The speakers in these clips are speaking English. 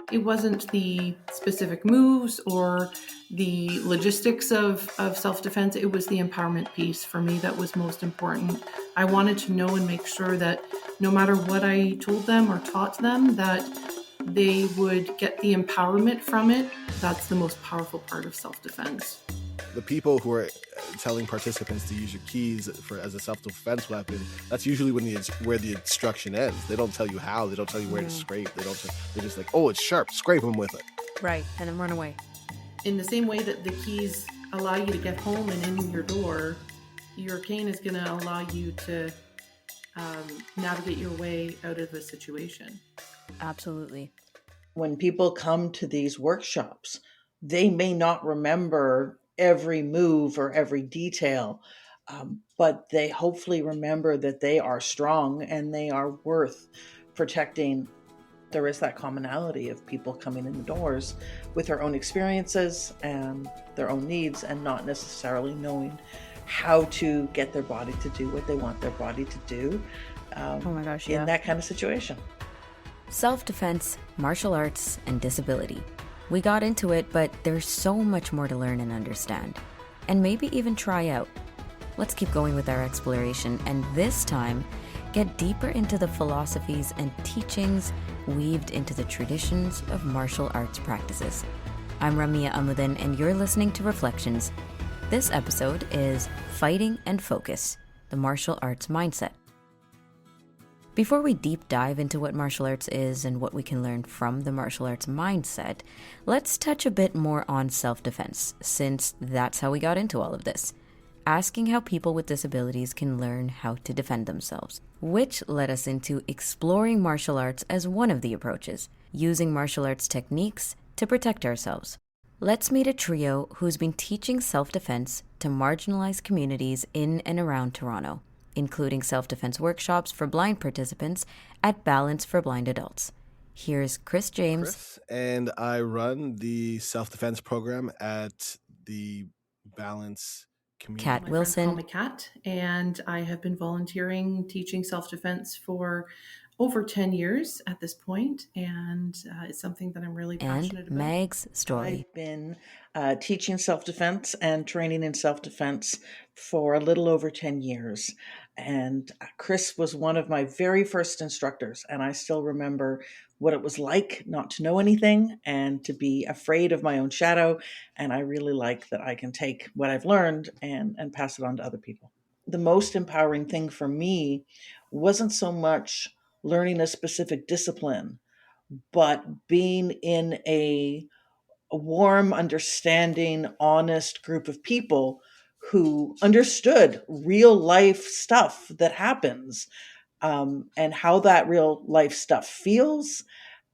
It wasn't the specific moves or the logistics of self-defense. It was the empowerment piece for me that was most important. I wanted to know and make sure that no matter what I told them or taught them, that they would get the empowerment from it. That's the most powerful part of self-defense. The people who are telling participants to use your keys as a self-defense weapon, that's usually where the instruction ends. They don't tell you how. They don't tell you where to scrape. They're just like, oh, it's sharp. Scrape them with it. Right, and then run away. In the same way that the keys allow you to get home and in your door, your cane is going to allow you to navigate your way out of a situation. Absolutely. When people come to these workshops, they may not remember every move or every detail, but they hopefully remember that they are strong and they are worth protecting. There is that commonality of people coming in the doors with their own experiences and their own needs and not necessarily knowing how to get their body to do what they want their body to do in that kind of situation. Self-defense, martial arts, and disability. We got into it, but there's so much more to learn and understand, and maybe even try out. Let's keep going with our exploration, and this time, get deeper into the philosophies and teachings weaved into the traditions of martial arts practices. I'm AMIAMI, and you're listening to Reflections. This episode is Fighting and Focus, the Martial Arts Mindset. Before we deep dive into what martial arts is and what we can learn from the martial arts mindset, let's touch a bit more on self-defense, since that's how we got into all of this. Asking how people with disabilities can learn how to defend themselves, which led us into exploring martial arts as one of the approaches, using martial arts techniques to protect ourselves. Let's meet a trio who's been teaching self-defense to marginalized communities in and around Toronto, including self-defense workshops for blind participants at Balance for Blind Adults. Here's Chris James. Chris, and I run the self-defense program at the Balance community. Kat Wilson. My friends call me Kat, and I have been volunteering teaching self-defense for over 10 years at this point, and it's something that I'm really passionate about. And Meg's Storey. I've been teaching self-defense and training in self-defense for a little over 10 years. And Chris was one of my very first instructors, and I still remember what it was like not to know anything and to be afraid of my own shadow. And I really like that I can take what I've learned and pass it on to other people. The most empowering thing for me wasn't so much learning a specific discipline, but being in a warm, understanding, honest group of people who understood real life stuff that happens, and how that real life stuff feels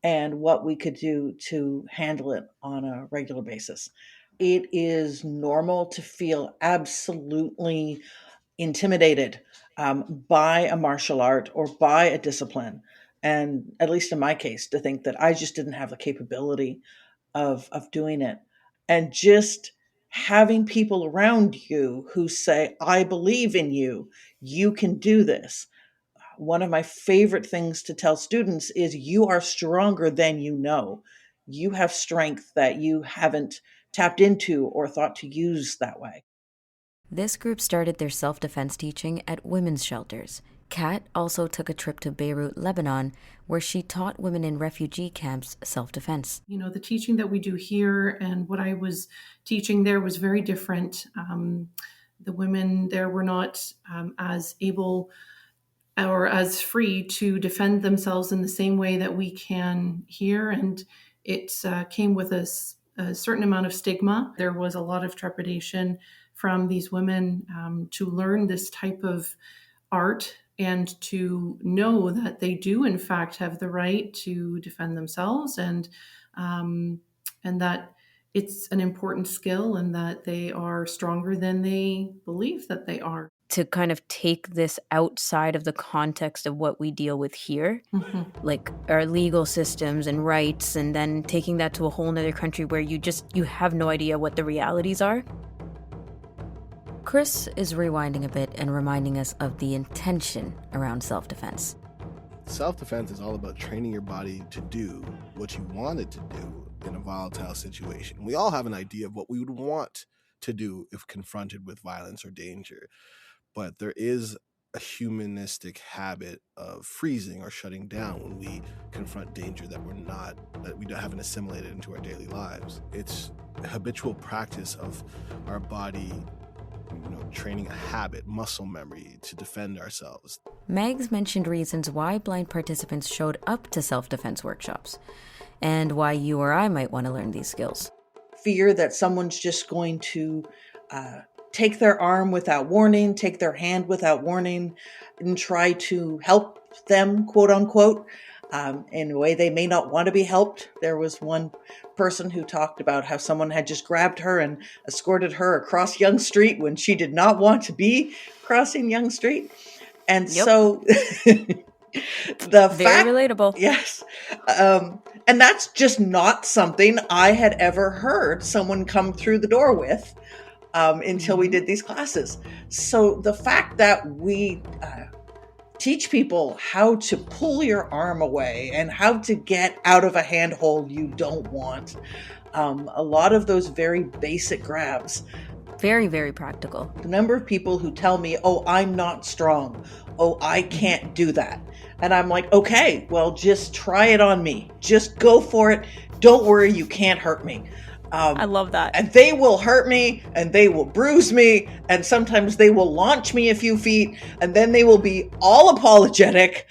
and what we could do to handle it on a regular basis. It is normal to feel absolutely intimidated by a martial art or by a discipline. And at least in my case, to think that I just didn't have the capability of doing it. And just having people around you who say, I believe in you, you can do this. One of my favorite things to tell students is you are stronger than you know. You have strength that you haven't tapped into or thought to use that way. This group started their self-defense teaching at women's shelters. Kat also took a trip to Beirut, Lebanon, where she taught women in refugee camps self-defense. You know, the teaching that we do here and what I was teaching there was very different. The women there were not as able or as free to defend themselves in the same way that we can here. And it came with a certain amount of stigma. There was a lot of trepidation from these women to learn this type of art and to know that they do in fact have the right to defend themselves, and that it's an important skill and that they are stronger than they believe that they are. To kind of take this outside of the context of what we deal with here, like our legal systems and rights, and then taking that to a whole nother country where you have no idea what the realities are. Chris is rewinding a bit and reminding us of the intention around self-defense. Self-defense is all about training your body to do what you want it to do in a volatile situation. We all have an idea of what we would want to do if confronted with violence or danger, but there is a humanistic habit of freezing or shutting down when we confront danger that we haven't assimilated into our daily lives. It's a habitual practice of our body, training a habit, muscle memory to defend ourselves. Megs mentioned reasons why blind participants showed up to self-defense workshops and why you or I might want to learn these skills. Fear that someone's just going to take their arm without warning, take their hand without warning, and try to help them, quote unquote, in a way they may not want to be helped. There was one person who talked about how someone had just grabbed her and escorted her across Yonge Street when she did not want to be crossing Yonge Street. And so Very relatable. Yes. And that's just not something I had ever heard someone come through the door with until we did these classes. So the fact that we teach people how to pull your arm away and how to get out of a handhold you don't want, a lot of those very basic grabs. Very, very practical. The number of people who tell me, oh, I'm not strong. Oh, I can't do that. And I'm like, okay, well, just try it on me. Just go for it. Don't worry, you can't hurt me. I love that. And they will hurt me, and they will bruise me, and sometimes they will launch me a few feet, and then they will be all apologetic.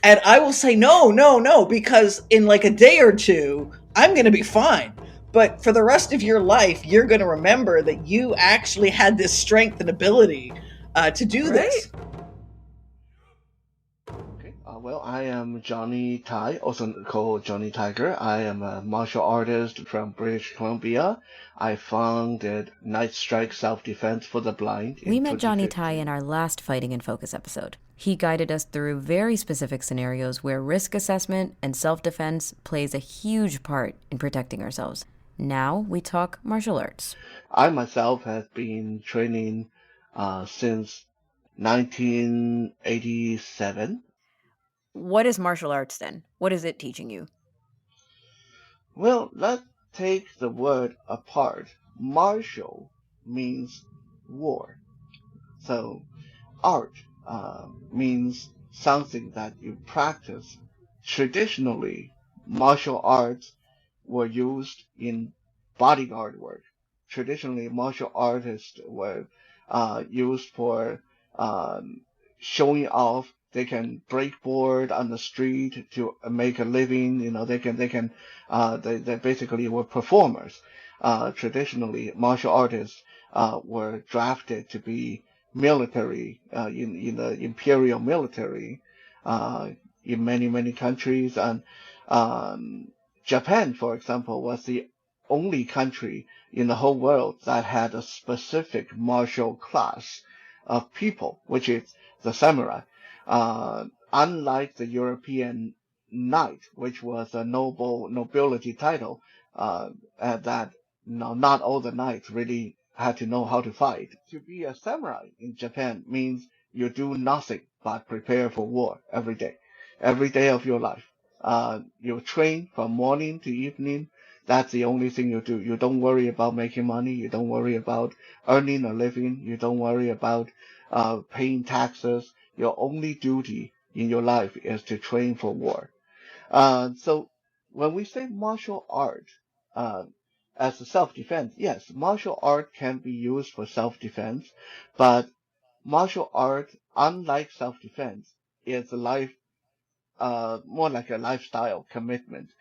And I will say, no, because in like a day or two, I'm going to be fine. But for the rest of your life, you're going to remember that you actually had this strength and ability to do this. Okay. Well, I am Johnny Tai, also called Johnny Tiger. I am a martial artist from British Columbia. I founded Night Strike Self-Defense for the Blind. We met Johnny Tai in our last Fighting in Focus episode. He guided us through very specific scenarios where risk assessment and self-defense plays a huge part in protecting ourselves. Now we talk martial arts. I myself have been training since 1987. What is martial arts then? What is it teaching you? Well, let's take the word apart. Martial means war. So art means something that you practice. Traditionally, martial arts were used in bodyguard work. Traditionally, martial artists were used for showing off. They can break board on the street to make a living. They basically were performers. Traditionally, martial artists were drafted to be military in the imperial military in many countries, and Japan, for example, was the only country in the whole world that had a specific martial class of people, which is the samurai. Unlike the European knight, which was a nobility title, that not all the knights really had to know how to fight. To be a samurai in Japan means you do nothing but prepare for war every day of your life. You train from morning to evening. That's the only thing you do. You don't worry about making money. You don't worry about earning a living. You don't worry about paying taxes. Your only duty in your life is to train for war. So when we say martial art as a self-defense, yes, martial art can be used for self-defense, but martial art, unlike self-defense, is more like a lifestyle commitment.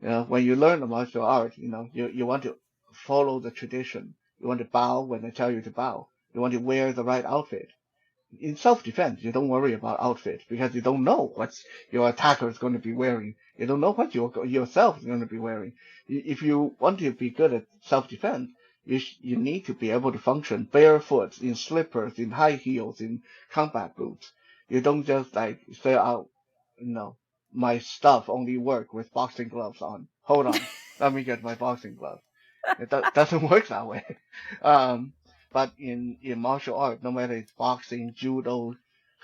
When you learn a martial art, you want to follow the tradition. You want to bow when they tell you to bow. You want to wear the right outfit. In self-defense, you don't worry about outfit because you don't know what your attacker is going to be wearing. You don't know what yourself is going to be wearing. If you want to be good at self-defense, you need to be able to function barefoot, in slippers, in high heels, in combat boots. You don't just say, oh, my stuff only work with boxing gloves on. Hold on, let me get my boxing gloves. It doesn't work that way. But in martial art, no matter it's boxing, judo,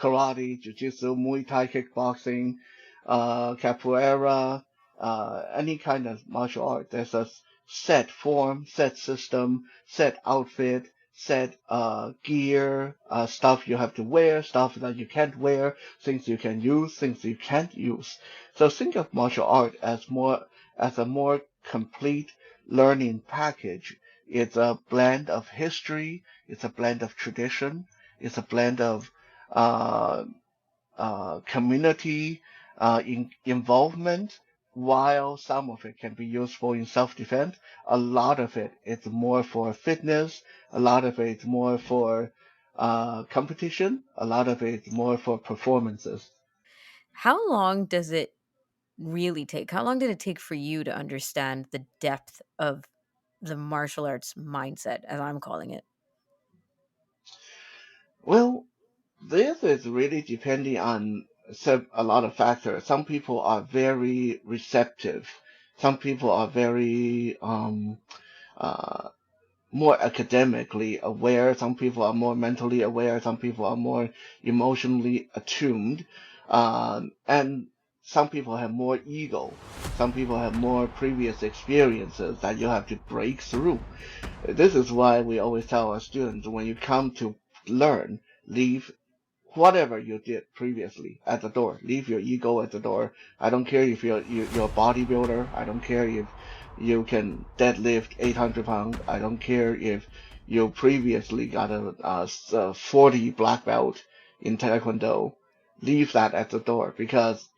karate, jiu-jitsu, Muay Thai, kickboxing, capoeira, any kind of martial art. There's a set form, set system, set outfit, set gear, stuff you have to wear, stuff that you can't wear, things you can use, things you can't use. So think of martial art as a more complete learning package. It's a blend of history, it's a blend of tradition, it's a blend of uh, community involvement. While some of it can be useful in self-defense, a lot of it is more for fitness, a lot of it is more for competition, a lot of it is more for performances. How long does it really take? How long did it take for you to understand the depth of the martial arts mindset, as I'm calling it? Well, this is really depending on a lot of factors. Some people are very receptive. Some people are very uh, more academically aware. Some people are more mentally aware. Some people are more emotionally attuned. And some people have more ego. Some people have more previous experiences that you have to break through. This is why we always tell our students when you come to learn, leave whatever you did previously at the door. Leave your ego at the door. I don't care if you're a bodybuilder. I don't care if you can deadlift 800 pounds. I don't care if you previously got a 40 black belt in Taekwondo. Leave that at the door, because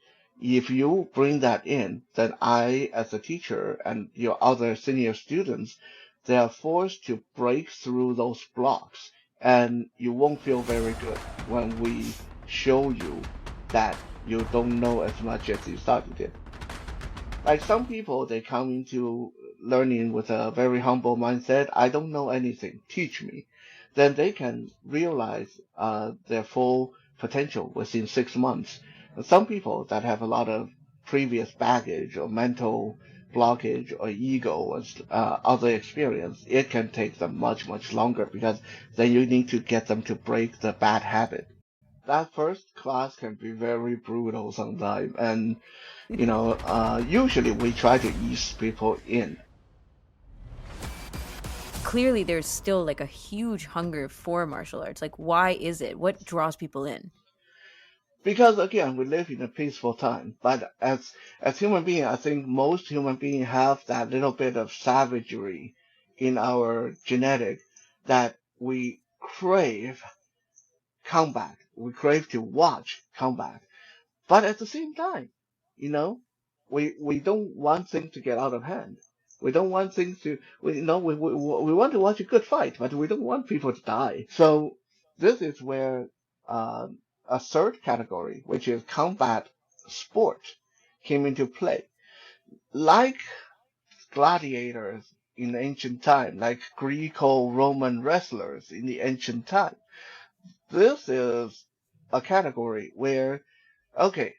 if you bring that in, then I, as a teacher, and your other senior students, they are forced to break through those blocks, and you won't feel very good when we show you that you don't know as much as you thought you did. Like some people, they come into learning with a very humble mindset. I don't know anything. Teach me. Then they can realize their full potential within 6 months. And some people that have a lot of previous baggage or mental blockage or ego or other experience, it can take them much, much longer, because then you need to get them to break the bad habit. That first class can be very brutal sometimes, and usually we try to ease people in. Clearly, there's still like a huge hunger for martial arts. Like, why is it? What draws people in? Because again, we live in a peaceful time. But as human beings, I think most human beings have that little bit of savagery in our genetic that we crave combat. We crave to watch combat. But at the same time, you know, we don't want things to get out of hand. We don't want things to, we want to watch a good fight, but we don't want people to die. So this is where a third category, which is combat sport, came into play. Like gladiators in ancient time, like Greco-Roman wrestlers in the ancient time. This is a category where, okay,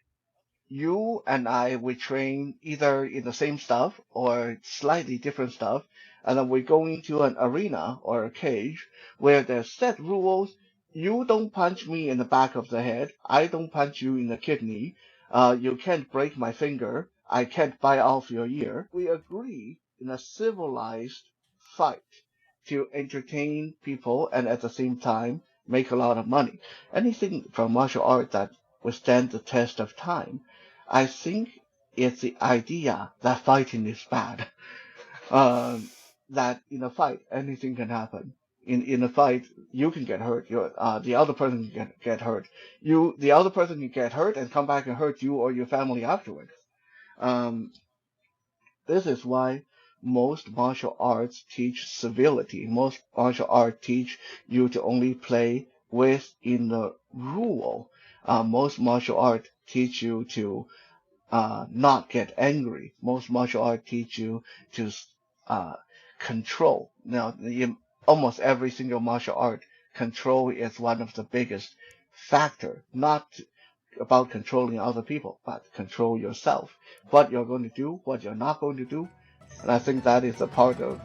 you and I, we train either in the same stuff or slightly different stuff, and then we go into an arena or a cage where there's set rules. You don't punch me in the back of the head. I don't punch you in the kidney. You can't break my finger. I can't bite off your ear. We agree in a civilized fight to entertain people and at the same time make a lot of money. Anything from martial art that withstand the test of time, I think it's the idea that fighting is bad. That in a fight anything can happen. In a fight you can get hurt. The other person can get hurt. The other person can get hurt and come back and hurt you or your family afterwards. Um, this is why most martial arts teach civility. Most martial arts teach you to only play within the rule. Most martial arts teach you to not get angry. Most martial arts teach you to uh, control. Now, in almost every single martial art, control is one of the biggest factor. Not about controlling other people, but control yourself. What you're going to do, what you're not going to do. And I think that is a part of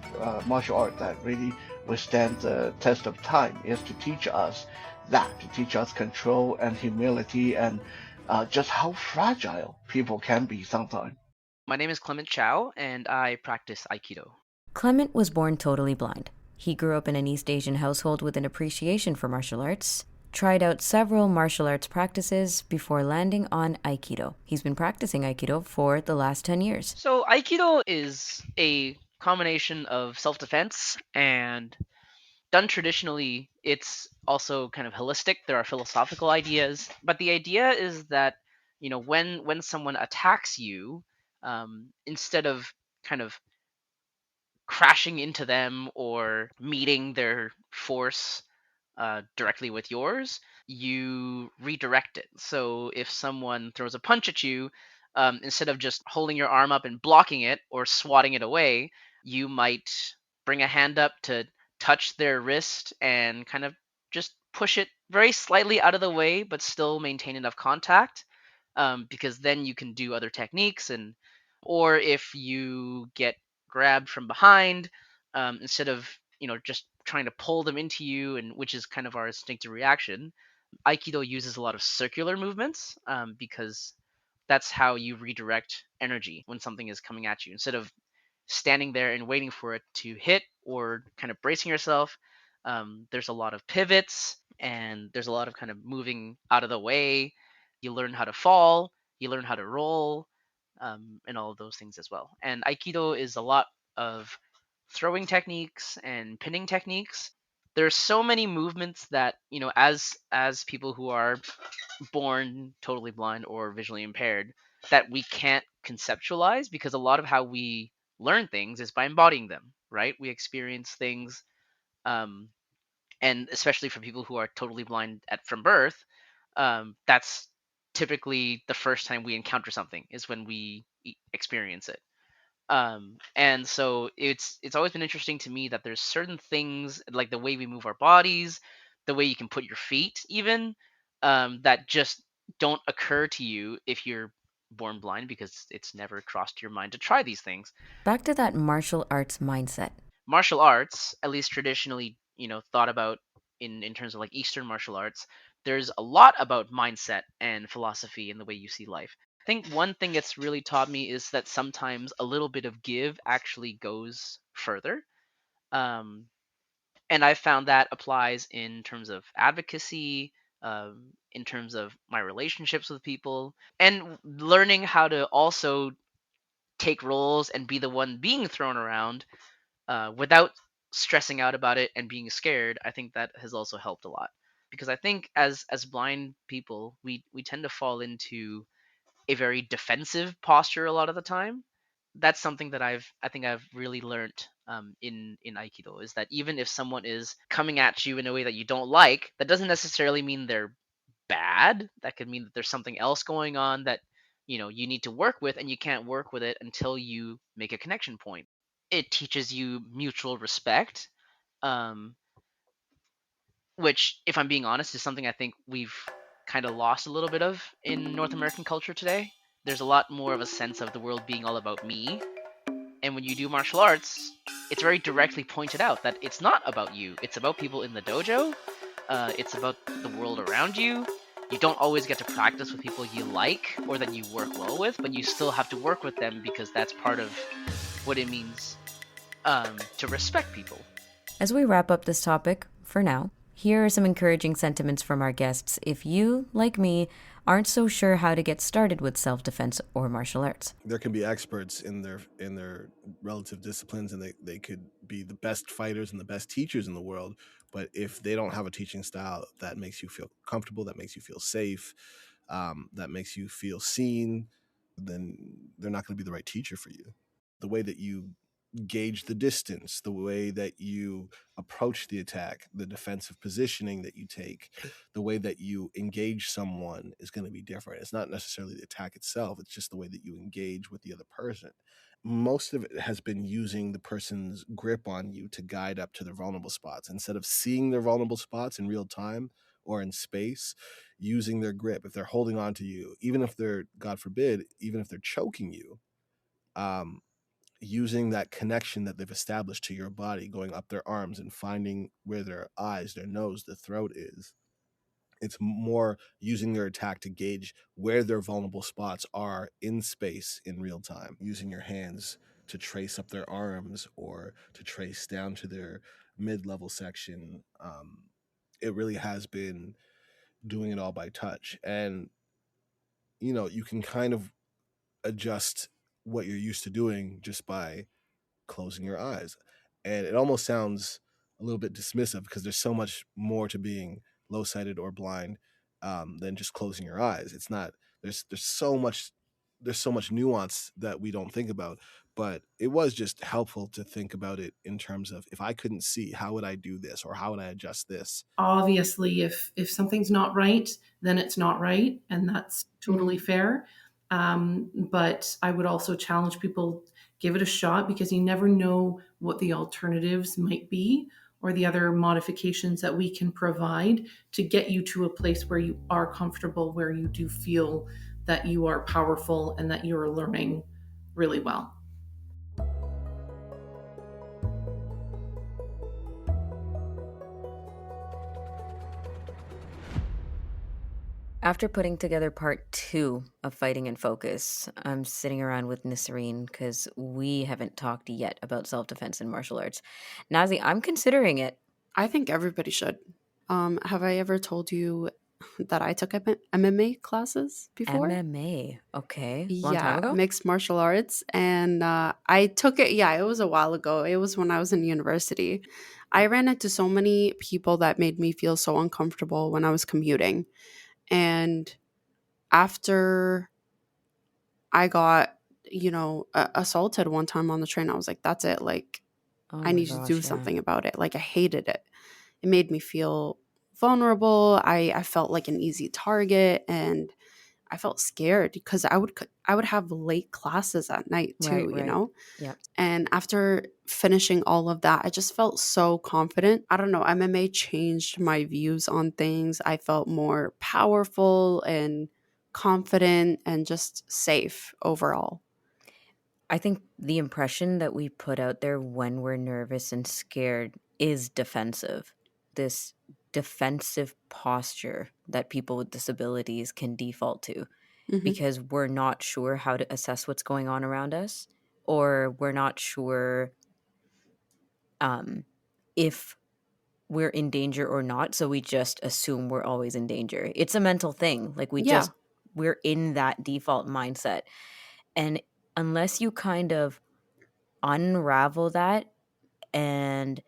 martial art that really withstands the test of time, is to teach us that to teach us control and humility and just how fragile people can be sometimes. My name is Clement Chou, and I practice Aikido. Clement was born totally blind. He grew up in an East Asian household with an appreciation for martial arts, tried out several martial arts practices before landing on Aikido. He's been practicing Aikido for the last 10 years. So, Aikido is a combination of self defense and done traditionally, it's also kind of holistic. There are philosophical ideas, but the idea is that when someone attacks you, instead of kind of crashing into them or meeting their force directly with yours, you redirect it. So if someone throws a punch at you, instead of just holding your arm up and blocking it or swatting it away, you might bring a hand up to touch their wrist and kind of just push it very slightly out of the way, but still maintain enough contact. Because then you can do other techniques, and or if you get grabbed from behind, instead of just trying to pull them into you, and which is kind of our instinctive reaction, Aikido uses a lot of circular movements, because that's how you redirect energy when something is coming at you. Instead of standing there and waiting for it to hit or kind of bracing yourself, there's a lot of pivots and there's a lot of kind of moving out of the way. You learn how to fall, you learn how to roll, and all of those things as well. And Aikido is a lot of throwing techniques and pinning techniques. There's so many movements that as people who are born totally blind or visually impaired, that we can't conceptualize, because a lot of how we learn things is by embodying them, right? We experience things, um, and especially for people who are totally blind from birth, that's typically the first time we encounter something is when we experience it. And so it's always been interesting to me that there's certain things like the way we move our bodies, the way you can put your feet even, that just don't occur to you if you're born blind, because it's never crossed your mind to try these things. Back to that martial arts mindset. Martial arts, at least traditionally, thought about in terms of like Eastern martial arts, there's a lot about mindset and philosophy and the way you see life. I think one thing it's really taught me is that sometimes a little bit of give actually goes further. Um, and I found that applies in terms of advocacy, in terms of my relationships with people, and learning how to also take roles and be the one being thrown around, without stressing out about it and being scared. I think that has also helped a lot, because I think as blind people, we tend to fall into a very defensive posture a lot of the time. That's something that I think I've really learned, in Aikido, is that even if someone is coming at you in a way that you don't like, that doesn't necessarily mean they're bad. That could mean that there's something else going on that you need to work with, and you can't work with it until you make a connection point. It teaches you mutual respect, um, which, if I'm being honest, is something I think we've kind of lost a little bit of in North American culture today. There's a lot more of a sense of the world being all about me. And when you do martial arts, it's very directly pointed out that it's not about you. It's about people in the dojo. It's about the world around you. You don't always get to practice with people you like or that you work well with, but you still have to work with them, because that's part of what it means, to respect people. As we wrap up this topic, for now, here are some encouraging sentiments from our guests if you, like me, aren't so sure how to get started with self-defense or martial arts. There can be experts in their relative disciplines, and they could be the best fighters and the best teachers in the world, but if they don't have a teaching style that makes you feel comfortable, that makes you feel safe, that makes you feel seen, then they're not going to be the right teacher for you. The way that you gauge the distance, the way that you approach the attack, the defensive positioning that you take, the way that you engage someone is going to be different. It's not necessarily the attack itself, it's just the way that you engage with the other person. Most of it has been using the person's grip on you to guide up to their vulnerable spots. Instead of seeing their vulnerable spots in real time or in space, using their grip. If they're holding on to you, even if they're, God forbid, even if they're choking you, um, using that connection that they've established to your body, going up their arms and finding where their eyes, their nose, the throat is, It's more using their attack to gauge where their vulnerable spots are in space in real time, using your hands to trace up their arms or to trace down to their mid-level section. It really has been doing it all by touch. And, you can kind of adjust what you're used to doing just by closing your eyes. And it almost sounds a little bit dismissive because there's so much more to being low sighted or blind than just closing your eyes. It's not, there's so much nuance that we don't think about, but it was just helpful to think about it in terms of, if I couldn't see, how would I do this, or how would I adjust this? Obviously, if something's not right, then it's not right, and that's totally fair. But I would also challenge people, give it a shot, because you never know what the alternatives might be, or the other modifications that we can provide to get you to a place where you are comfortable, where you do feel that you are powerful and that you're learning really well. After putting together part 2 of Fighting and Focus, I'm sitting around with Nisreen because we haven't talked yet about self-defense in martial arts. Nazi, I'm considering it. I think everybody should. Have I ever told you that I took MMA classes before? MMA, okay. Long time ago? Mixed martial arts. And I took it, it was a while ago. It was when I was in university. I ran into so many people that made me feel so uncomfortable when I was commuting. And after I got, assaulted one time on the train, I was like, that's it. Like, I need to do something about it. Like, I hated it. It made me feel vulnerable. I felt like an easy target, and I felt scared because I would have late classes at night too, you know? Yeah. And after finishing all of that, I just felt so confident. I don't know, MMA changed my views on things. I felt more powerful and confident and just safe overall. I think the impression that we put out there when we're nervous and scared is defensive. This defensive posture that people with disabilities can default to, because we're not sure how to assess what's going on around us, or we're not sure if we're in danger or not. So we just assume we're always in danger. It's a mental thing. Like we're in that default mindset. And unless you kind of unravel that and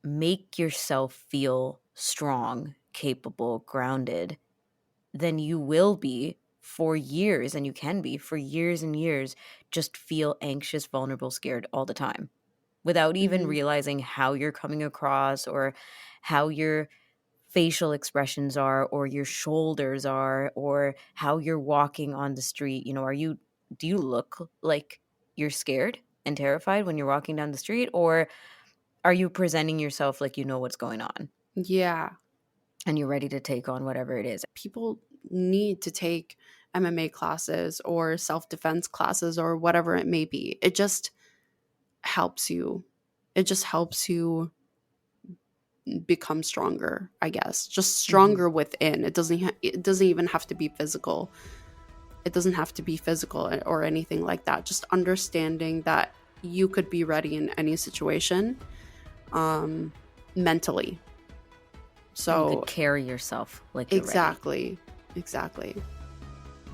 make yourself feel strong, capable, grounded, then you will be for years, and you can be for years and years, just feel anxious, vulnerable, scared all the time without even realizing how you're coming across or how your facial expressions are or your shoulders are or how you're walking on the street. Do you look like you're scared and terrified when you're walking down the street, or are you presenting yourself like you know what's going on? Yeah. And you're ready to take on whatever it is. People need to take MMA classes or self-defense classes or whatever it may be. It just helps you. It just helps you become stronger, I guess. Just stronger within. It doesn't even have to be physical. It doesn't have to be physical or anything like that. Just understanding that you could be ready in any situation, mentally. So you could carry yourself like you're ready. Exactly.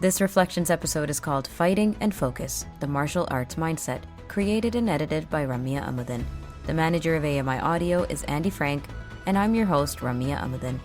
This Reflections episode is called Fighting and Focus, the Martial Arts Mindset, created and edited by AMIAMI. The manager of AMI Audio is Andy Frank, and I'm your host, Ramia Amadin.